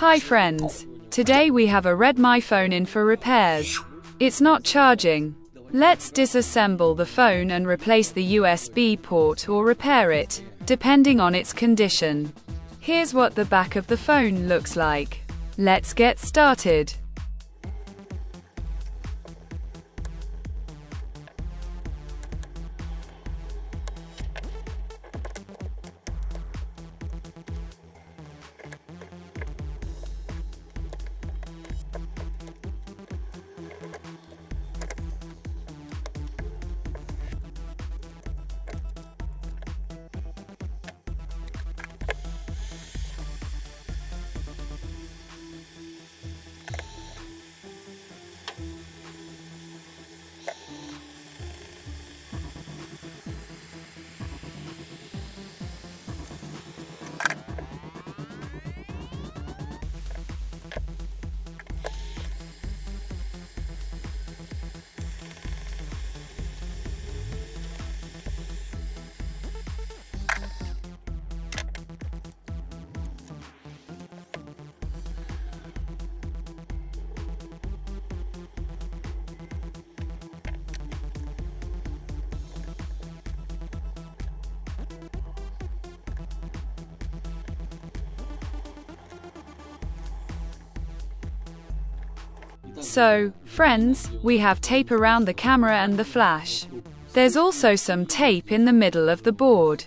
Hi friends, today we have a Redmi phone in for repairs. It's not charging. Let's disassemble the phone and replace the USB port or repair it, depending on its condition. Here's what the back of the phone looks like. Let's get started. So, friends, we have tape around the camera and the flash. There's also some tape in the middle of the board.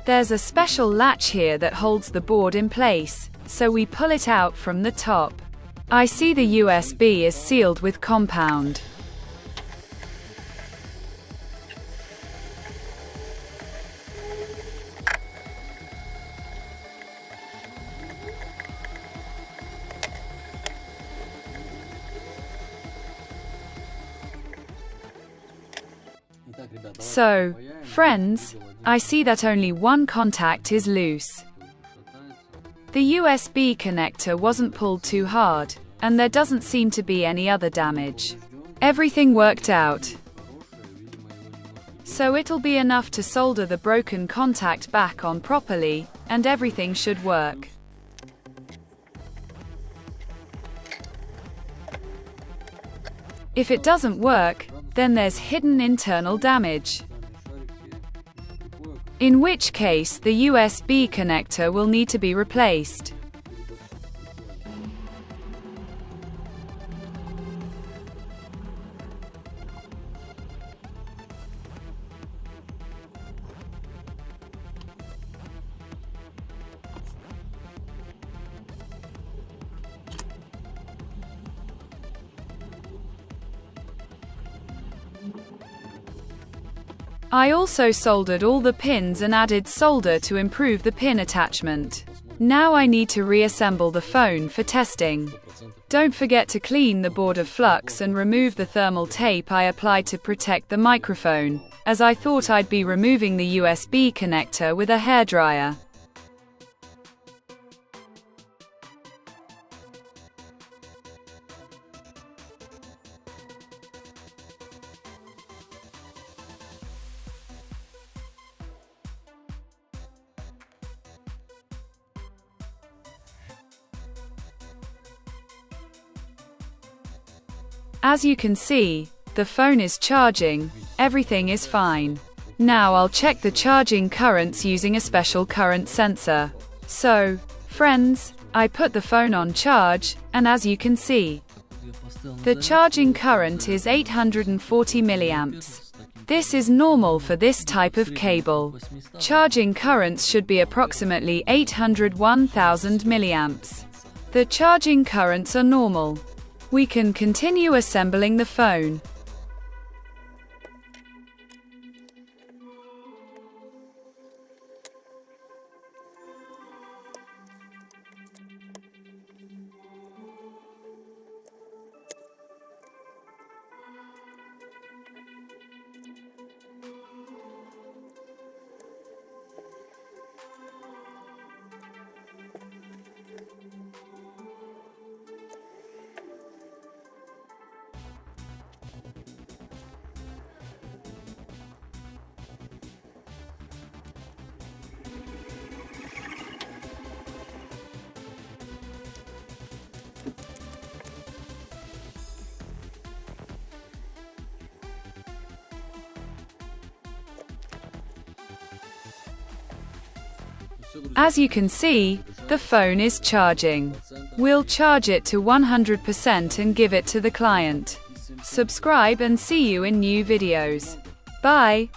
There's a special latch here that holds the board in place, so we pull it out from the top. I see the USB is sealed with compound. So, friends, I see that only one contact is loose. The USB connector wasn't pulled too hard, and there doesn't seem to be any other damage. Everything worked out. So it'll be enough to solder the broken contact back on properly, and everything should work. If it doesn't work, then there's hidden internal damage. In which case, the USB connector will need to be replaced. I also soldered all the pins and added solder to improve the pin attachment. Now I need to reassemble the phone for testing. Don't forget to clean the board of flux and remove the thermal tape I applied to protect the microphone, as I thought I'd be removing the USB connector with a hairdryer. As you can see, the phone is charging, everything is fine. Now I'll check the charging currents using a special current sensor. So, friends, I put the phone on charge, and as you can see, the charging current is 840 milliamps. This is normal for this type of cable. Charging currents should be approximately 801,000 milliamps. The charging currents are normal. We can continue assembling the phone. As you can see, the phone is charging. We'll charge it to 100% and give it to the client. Subscribe and see you in new videos. Bye.